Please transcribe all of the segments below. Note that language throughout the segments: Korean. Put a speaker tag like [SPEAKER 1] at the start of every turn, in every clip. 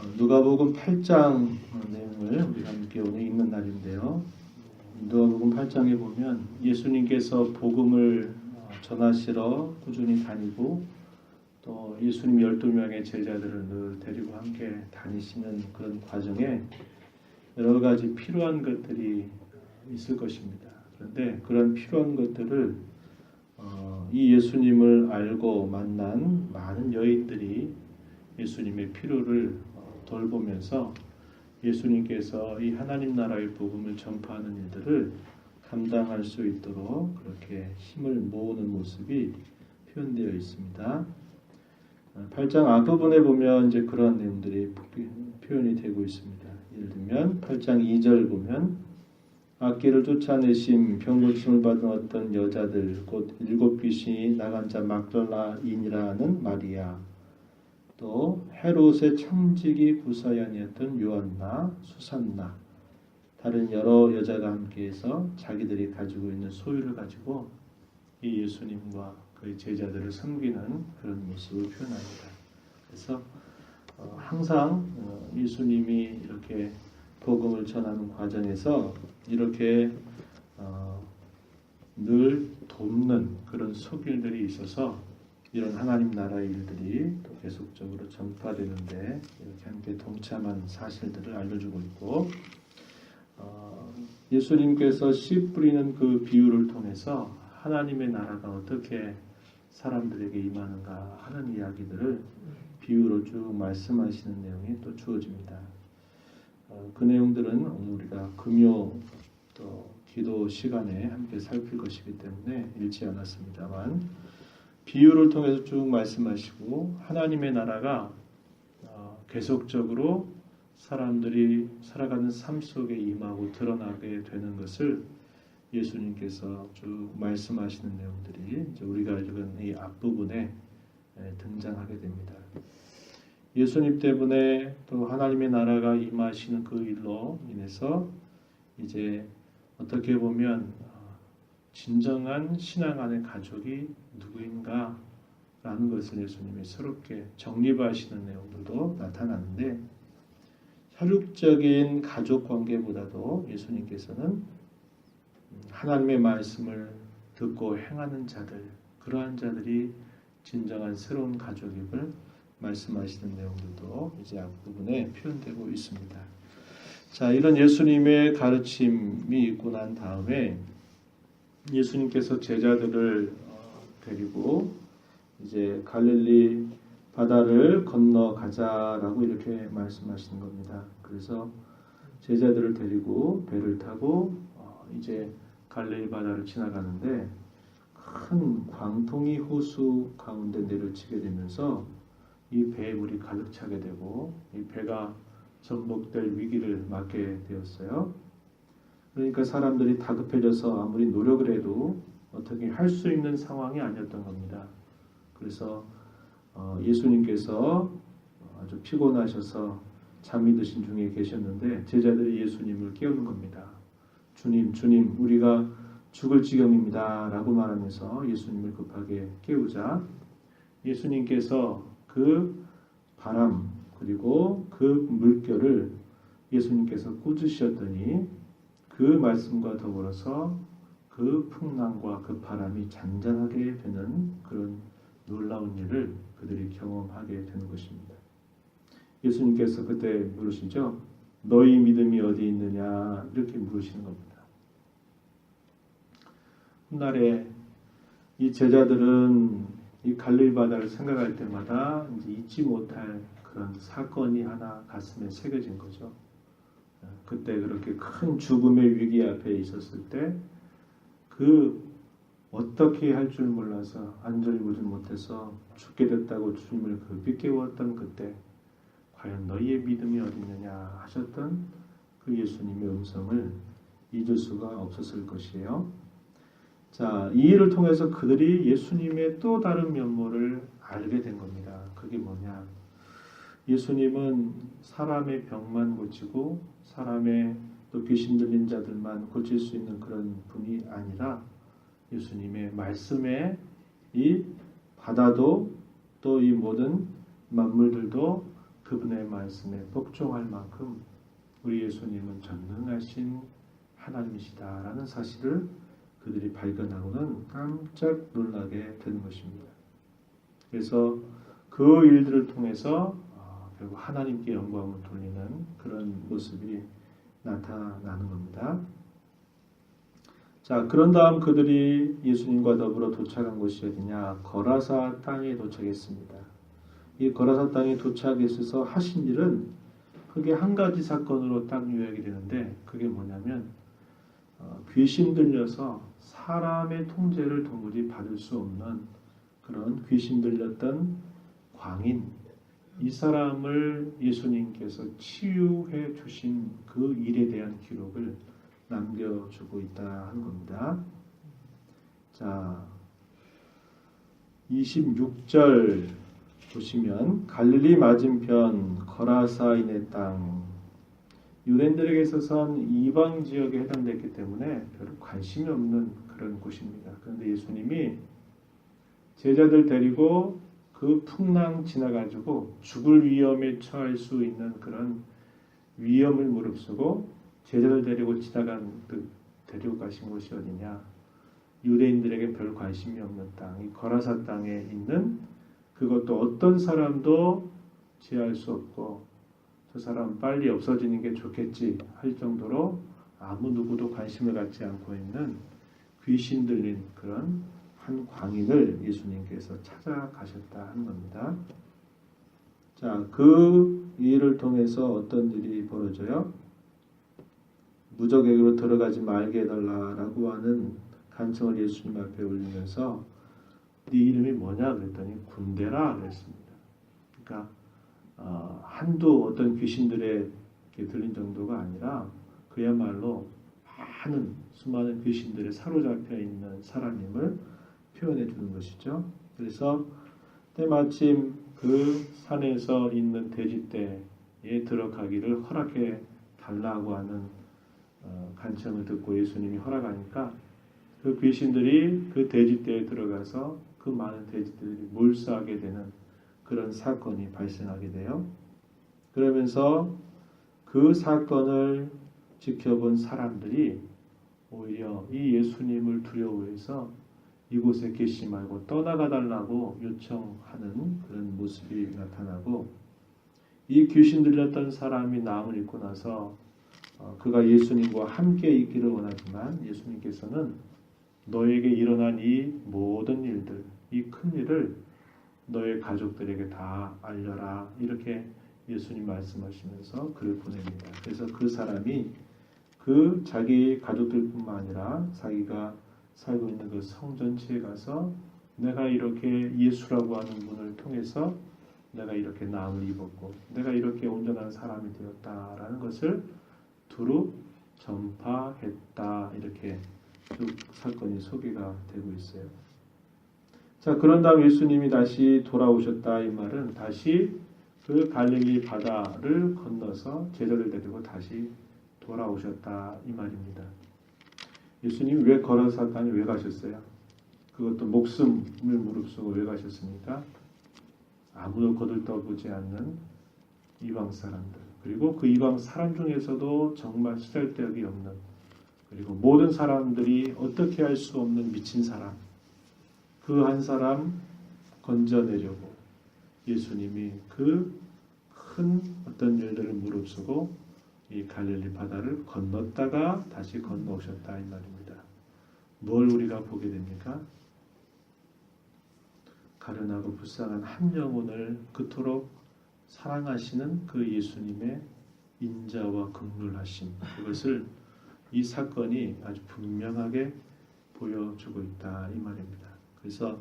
[SPEAKER 1] 누가복음 8장 내용을 우리가 함께 오늘 읽는 날인데요. 누가복음 8장에 보면 예수님께서 복음을 전하시러 꾸준히 다니고 또 예수님 12명의 제자들을 늘 데리고 함께 다니시는 그런 과정에 여러 가지 필요한 것들이 있을 것입니다. 그런데 그런 필요한 것들을 이 예수님을 알고 만난 많은 여인들이 예수님의 필요를 돌보면서 예수님께서 이 하나님 나라의 복음을 전파하는 일들을 감당할 수 있도록 그렇게 힘을 모으는 모습이 표현되어 있습니다. 8장 앞부분에 보면 이제 그러한 내용들이 표현이 되고 있습니다. 예를 들면 8장 2절 보면 악귀를 쫓아내심 병 고침을 받은 어떤 여자들 곧 7 귀신이 나간 자 막달라인이라는 마리아, 또 헤롯의 청지기 구사연이었던 요한나, 수산나, 다른 여러 여자가 함께해서 자기들이 가지고 있는 소유를 가지고 이 예수님과 그의 제자들을 섬기는 그런 모습을 표현합니다. 그래서 항상 예수님이 이렇게 복음을 전하는 과정에서 이렇게 늘 돕는 그런 속일들이 있어서 이런 하나님 나라의 일들이 또 계속적으로 전파되는데 이렇게 함께 동참한 사실들을 알려주고 있고, 예수님께서 씨 뿌리는 그 비유를 통해서 하나님의 나라가 어떻게 사람들에게 임하는가 하는 이야기들을 비유로 쭉 말씀하시는 내용이 또 주어집니다. 그 내용들은 오늘 우리가 금요 또 기도 시간에 함께 살필 것이기 때문에 읽지 않았습니다만, 비유를 통해서 쭉 말씀하시고 하나님의 나라가 계속적으로 사람들이 살아가는 삶 속에 임하고 드러나게 되는 것을 예수님께서 쭉 말씀하시는 내용들이 이제 우리가 읽은 이 앞부분에 등장하게 됩니다. 예수님 때문에 또 하나님의 나라가 임하시는 그 일로 인해서 이제 어떻게 보면 진정한 신앙 안의 가족이 누구인가 라는 것을 예수님이 새롭게 정립하시는 내용들도 나타나는데, 혈육적인 가족 관계보다도 예수님께서는 하나님의 말씀을 듣고 행하는 자들, 그러한 자들이 진정한 새로운 가족임을 말씀하시는 내용들도 이제 앞부분에 표현되고 있습니다. 자, 이런 예수님의 가르침이 있고 난 다음에 예수님께서 제자들을 데리고 이제 갈릴리 바다를 건너가자라고 이렇게 말씀하시는 겁니다. 그래서 제자들을 데리고 배를 타고 이제 갈릴리 바다를 지나가는데 큰 광통이 호수 가운데 내려치게 되면서 이 배에 물이 가득 차게 되고 이 배가 전복될 위기를 맞게 되었어요. 그러니까 사람들이 다급해져서 아무리 노력을 해도 어떻게 할 수 있는 상황이 아니었던 겁니다. 그래서 예수님께서 아주 피곤하셔서 잠이 드신 중에 계셨는데 제자들이 예수님을 깨우는 겁니다. 주님, 주님, 우리가 죽을 지경입니다 라고 말하면서 예수님을 급하게 깨우자 예수님께서 그 바람 그리고 그 물결을 예수님께서 꾸짖으셨더니 그 말씀과 더불어서 그 풍랑과 그 바람이 잔잔하게 되는 그런 놀라운 일을 그들이 경험하게 되는 것입니다. 예수님께서 그때 물으시죠. 너희 믿음이 어디 있느냐 이렇게 물으시는 겁니다. 훗날에 이 제자들은 이 갈릴리 바다를 생각할 때마다 이제 잊지 못할 그런 사건이 하나 가슴에 새겨진 거죠. 그때 그렇게 큰 죽음의 위기 앞에 있었을 때 그 어떻게 할 줄 몰라서 안절부절 못해서 죽게 됐다고 주님을 급히 깨웠던 그때 과연 너희의 믿음이 어디 있느냐 하셨던 그 예수님의 음성을 잊을 수가 없었을 것이에요. 자, 이 일을 통해서 그들이 예수님의 또 다른 면모를 알게 된 겁니다. 그게 뭐냐? 예수님은 사람의 병만 고치고 사람의 또 귀신 들린 자들만 고칠 수 있는 그런 분이 아니라 예수님의 말씀에 이 바다도 또 이 모든 만물들도 그분의 말씀에 복종할 만큼 우리 예수님은 전능하신 하나님이시다라는 사실을 그들이 발견하고는 깜짝 놀라게 되는 것입니다. 그래서 그 일들을 통해서 결국 하나님께 영광을 돌리는 그런 모습이 나타나는 겁니다. 자, 그런 다음 그들이 예수님과 더불어 도착한 곳이 어디냐? 거라사 땅에 도착했습니다. 이 거라사 땅에 도착해서 하신 일은 크게 한 가지 사건으로 딱 요약이 되는데 그게 뭐냐면 귀신 들려서 사람의 통제를 도무지 받을 수 없는 그런 귀신 들렸던 광인, 이 사람을 예수님께서 치유해 주신 그 일에 대한 기록을 남겨주고 있다 하는 겁니다. 자, 26절 보시면 갈릴리 맞은편 거라사인의 땅, 유대인들에게 있어서는 이방 지역에 해당됐기 때문에 별로 관심이 없는 그런 곳입니다. 그런데 예수님이 제자들 데리고 그 풍랑 지나가지고 죽을 위험에 처할 수 있는 그런 위험을 무릅쓰고 제자들 데리고 데리고 가신 곳이 어디냐? 유대인들에게 별 관심이 없는 땅, 이 거라사 땅에 있는, 그것도 어떤 사람도 제할 수 없고 저 사람 빨리 없어지는 게 좋겠지 할 정도로 아무 누구도 관심을 갖지 않고 있는 귀신 들린 그런 한 광인을 예수님께서 찾아가셨다 하는 겁니다. 자, 그 일을 통해서 어떤 일이 벌어져요? 무적에게로 들어가지 말게 해달라라고 하는 간청을 예수님 앞에 올리면서 네 이름이 뭐냐 그랬더니 군대라 그랬습니다. 그러니까 한두 어떤 귀신들에 들린 정도가 아니라 그야말로 많은 수많은 귀신들에 사로잡혀 있는 사람임을 표현해 주는 것이죠. 그래서 때마침 그 산에서 있는 돼지떼에 들어가기를 허락해 달라고 하는 간청을 듣고 예수님이 허락하니까 그 귀신들이 그 돼지떼에 들어가서 그 많은 돼지들이 몰수하게 되는 그런 사건이 발생하게 돼요. 그러면서 그 사건을 지켜본 사람들이 오히려 이 예수님을 두려워해서 이곳에 계시지 말고 떠나가 달라고 요청하는 그런 모습이 나타나고, 이 귀신 들렸던 사람이 나음을 입고 나서 그가 예수님과 함께 있기를 원하지만 예수님께서는 너에게 일어난 이 모든 일들, 이 큰 일을 너의 가족들에게 다 알려라, 이렇게 예수님 말씀하시면서 그를 보냅니다. 그래서 그 사람이 그 자기 가족들뿐만 아니라 자기가 살고 있는 그 성 전체에 가서 내가 이렇게 예수라고 하는 분을 통해서 내가 이렇게 나음을 입었고 내가 이렇게 온전한 사람이 되었다라는 것을 두루 전파했다, 이렇게 쭉 사건이 소개가 되고 있어요. 자, 그런 다음 예수님이 다시 돌아오셨다, 이 말은 다시 그 갈릴리 바다를 건너서 제자들 데리고 다시 돌아오셨다, 이 말입니다. 예수님이 왜 거라사 땅에 왜 가셨어요? 그것도 목숨을 무릅쓰고 왜 가셨습니까? 아무도 거들떠보지 않는 이방 사람들, 그리고 그 이방 사람 중에서도 정말 쓰잘데기 없는, 그리고 모든 사람들이 어떻게 할 수 없는 미친 사람, 그 한 사람 건져내려고 예수님이 그 큰 어떤 일들을 무릅쓰고 이 갈릴리 바다를 건넜다가 다시 건너오셨다, 이 말입니다. 뭘 우리가 보게 됩니까? 가련하고 불쌍한 한 영혼을 그토록 사랑하시는 그 예수님의 인자와 긍휼하심, 그것을 이 사건이 아주 분명하게 보여주고 있다, 이 말입니다. 그래서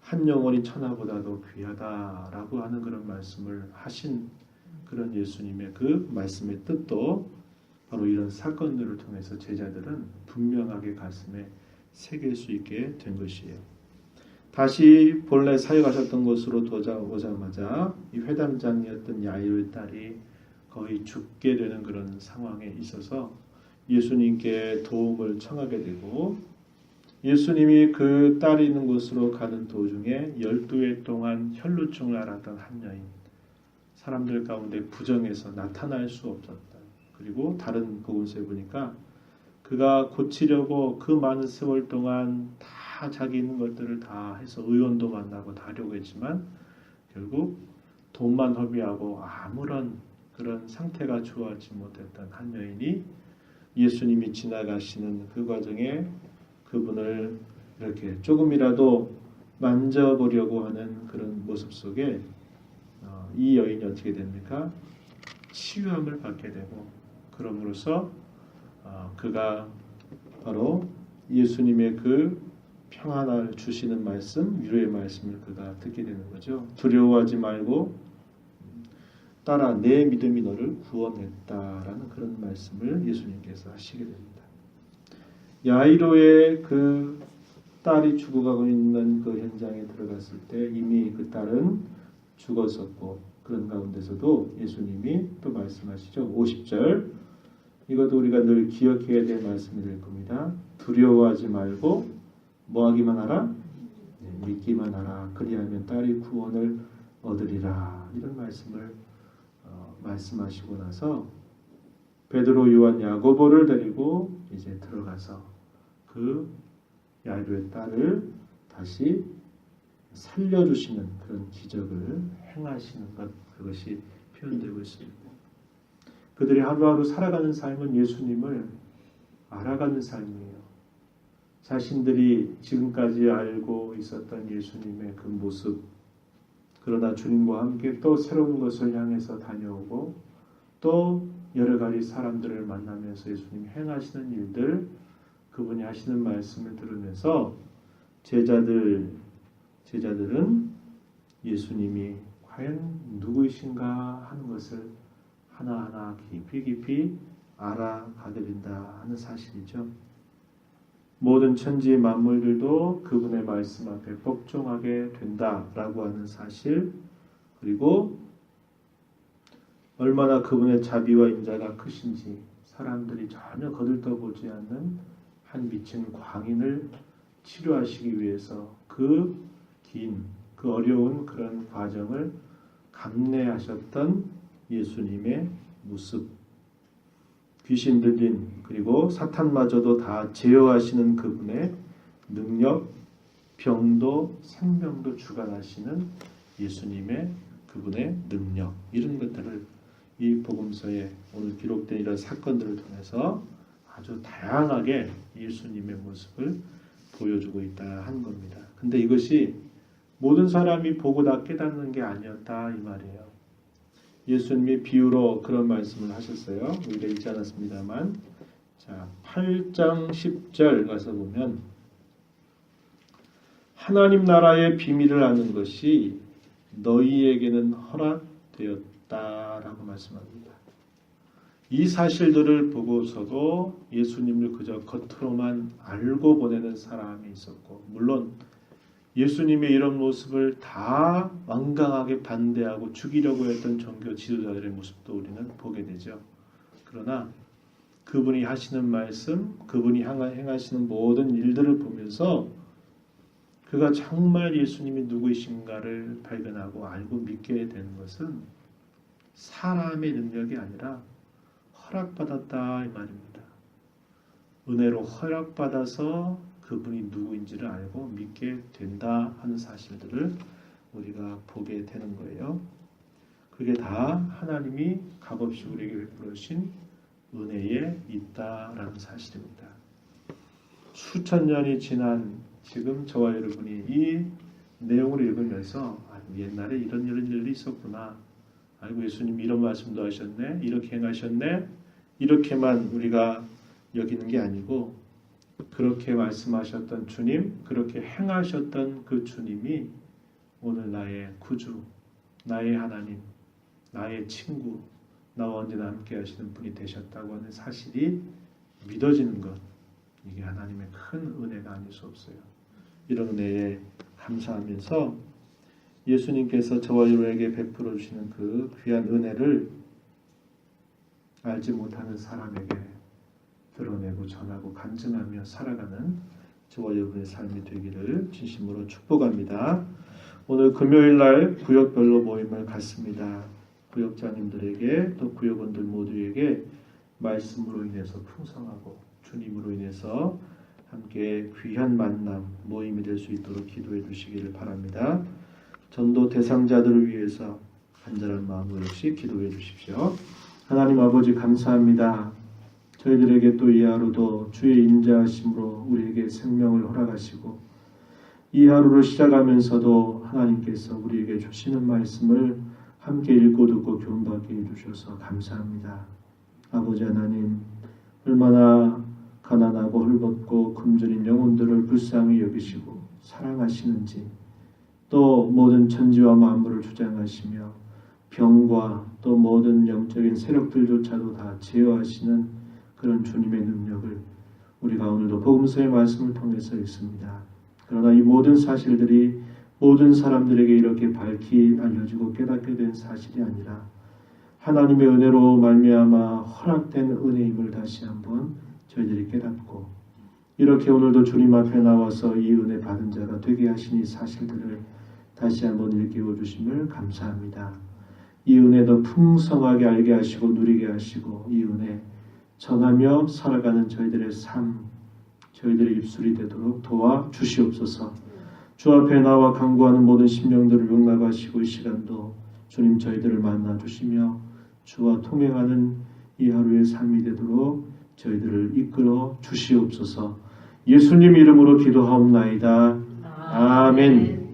[SPEAKER 1] 한 영혼이 천하보다도 귀하다라고 하는 그런 말씀을 하신 그런 예수님의 그 말씀의 뜻도 바로 이런 사건들을 통해서 제자들은 분명하게 가슴에 새길 수 있게 된 것이에요. 다시 본래 사역하셨던 곳으로 돌아오자마자 이 회당장이었던 야이로의 딸이 거의 죽게 되는 그런 상황에 있어서 예수님께 도움을 청하게 되고, 예수님이 그 딸이 있는 곳으로 가는 도중에 12해 동안 혈루증을 앓았던 한 여인, 사람들 가운데 부정해서 나타날 수 없었다. 그리고 다른 복음서에 보니까 그가 고치려고 그 많은 세월 동안 다 자기 있는 것들을 다 해서 의원도 만나고 다 하려고 했지만 결국 돈만 허비하고 아무런 그런 상태가 좋아하지 못했던 한 여인이 예수님이 지나가시는 그 과정에 그분을 이렇게 조금이라도 만져보려고 하는 그런 모습 속에 이 여인이 어떻게 됩니까? 치유함을 받게 되고 그럼으로써 그가 바로 예수님의 그 평안을 주시는 말씀, 위로의 말씀을 그가 듣게 되는 거죠. 두려워하지 말고 따라 내 믿음이 너를 구원했다라는 그런 말씀을 예수님께서 하시게 됩니다. 야이로의 그 딸이 죽어가고 있는 그 현장에 들어갔을 때 이미 그 딸은 죽었었고 그런 가운데서도 예수님이 또 말씀하시죠. 50절 이것도 우리가 늘 기억해야 될 말씀이 될 겁니다. 두려워하지 말고 뭐하기만 하라? 믿기만 하라. 그리하면 딸이 구원을 얻으리라. 이런 말씀을 말씀하시고 나서 베드로, 요한, 야고보를 데리고 이제 들어가서 그 야이로의 딸을 다시 살려주시는 그런 기적을 행하시는 것, 그것이 표현되고 있습니다. 그들이 하루하루 살아가는 삶은 예수님을 알아가는 삶이에요. 자신들이 지금까지 알고 있었던 예수님의 그 모습, 그러나 주님과 함께 또 새로운 것을 향해서 다녀오고 또 여러 가지 사람들을 만나면서 예수님이 행하시는 일들, 그분이 하시는 말씀을 들으면서 제자들은 예수님이 과연 누구이신가 하는 것을 하나하나 깊이 알아가게 된다 하는 사실이죠. 모든 천지 만물들도 그분의 말씀 앞에 복종하게 된다라고 하는 사실, 그리고 얼마나 그분의 자비와 인자가 크신지 사람들이 전혀 거들떠보지 않는 한 미친 광인을 치료하시기 위해서 그 긴, 그 어려운 그런 과정을 감내하셨던 예수님의 모습, 귀신 들린 그리고 사탄마저도 다 제어하시는 그분의 능력, 병도 생명도 주관하시는 예수님의 그분의 능력, 이런 것들을 이 복음서에 오늘 기록된 이런 사건들을 통해서 아주 다양하게 예수님의 모습을 보여주고 있다 하는 겁니다. 근데 이것이 모든 사람이 보고 다 깨닫는 게 아니었다 이 말이에요. 예수님이 비유로 그런 말씀을 하셨어요. 우리가 읽지 않았습니다만, 자 8장 10절 가서 보면 하나님 나라의 비밀을 아는 것이 너희에게는 허락되었다라고 말씀합니다. 이 사실들을 보고서도 예수님을 그저 겉으로만 알고 보내는 사람이 있었고, 물론 예수님의 이런 모습을 다 완강하게 반대하고 죽이려고 했던 종교 지도자들의 모습도 우리는 보게 되죠. 그러나 그분이 하시는 말씀, 그분이 행하시는 모든 일들을 보면서 그가 정말 예수님이 누구이신가를 발견하고 알고 믿게 되는 것은 사람의 능력이 아니라 허락받았다 이 말입니다. 은혜로 허락받아서 그분이 누구인지를 알고 믿게 된다 하는 사실들을 우리가 보게 되는 거예요. 그게 다 하나님이 값없이 우리에게 베풀어 주신 은혜에 있다라는 사실입니다. 수천 년이 지난 지금 저와 여러분이 이 내용을 읽으면서 옛날에 이런 일이 있었구나. 아이고 예수님 이런 말씀도 하셨네. 이렇게 행하셨네. 이렇게만 우리가 여기는 게 아니고 그렇게 말씀하셨던 주님, 그렇게 행하셨던 그 주님이 오늘 나의 구주, 나의 하나님, 나의 친구, 나와 언제나 함께 하시는 분이 되셨다고 하는 사실이 믿어지는 것, 이게 하나님의 큰 은혜가 아닐 수 없어요. 이런 은혜에 감사하면서 예수님께서 저와 여러분에게 베풀어 주시는 그 귀한 은혜를 알지 못하는 사람에게 드러내고 전하고 간증하며 살아가는 저와 여러분의 삶이 되기를 진심으로 축복합니다. 오늘 금요일 날 구역별로 모임을 갖습니다. 구역장님들에게 또 구역원들 모두에게 말씀으로 인해서 풍성하고 주님으로 인해서 함께 귀한 만남 모임이 될 수 있도록 기도해 주시기를 바랍니다. 전도 대상자들을 위해서 간절한 마음으로 역시 기도해 주십시오. 하나님 아버지 감사합니다. 저희들에게 또 이 하루도 주의 인자하심으로 우리에게 생명을 허락하시고 이 하루를 시작하면서도 하나님께서 우리에게 주시는 말씀을 함께 읽고 듣고 교훈받게 해주셔서 감사합니다. 아버지 하나님, 얼마나 가난하고 헐벗고 굶주린 영혼들을 불쌍히 여기시고 사랑하시는지, 또 모든 천지와 만물을 주장하시며 병과 또 모든 영적인 세력들조차도 다 제어하시는 그런 주님의 능력을 우리가 오늘도 복음서의 말씀을 통해서 읽습니다. 그러나 이 모든 사실들이 모든 사람들에게 이렇게 밝히 알려지고 깨닫게 된 사실이 아니라 하나님의 은혜로 말미암아 허락된 은혜임을 다시 한번 저희들이 깨닫고 이렇게 오늘도 주님 앞에 나와서 이 은혜 받은 자가 되게 하신 이 사실들을 다시 한번 일깨워 주심을 감사합니다. 이 은혜 더 풍성하게 알게 하시고 누리게 하시고 이 은혜 전하며 살아가는 저희들의 삶, 저희들의 입술이 되도록 도와 주시옵소서. 주 앞에 나와 간구하는 모든 심령들을 용납하시고 이 시간도 주님 저희들을 만나 주시며 주와 통행하는 이 하루의 삶이 되도록 저희들을 이끌어 주시옵소서. 예수님 이름으로 기도하옵나이다. 아멘.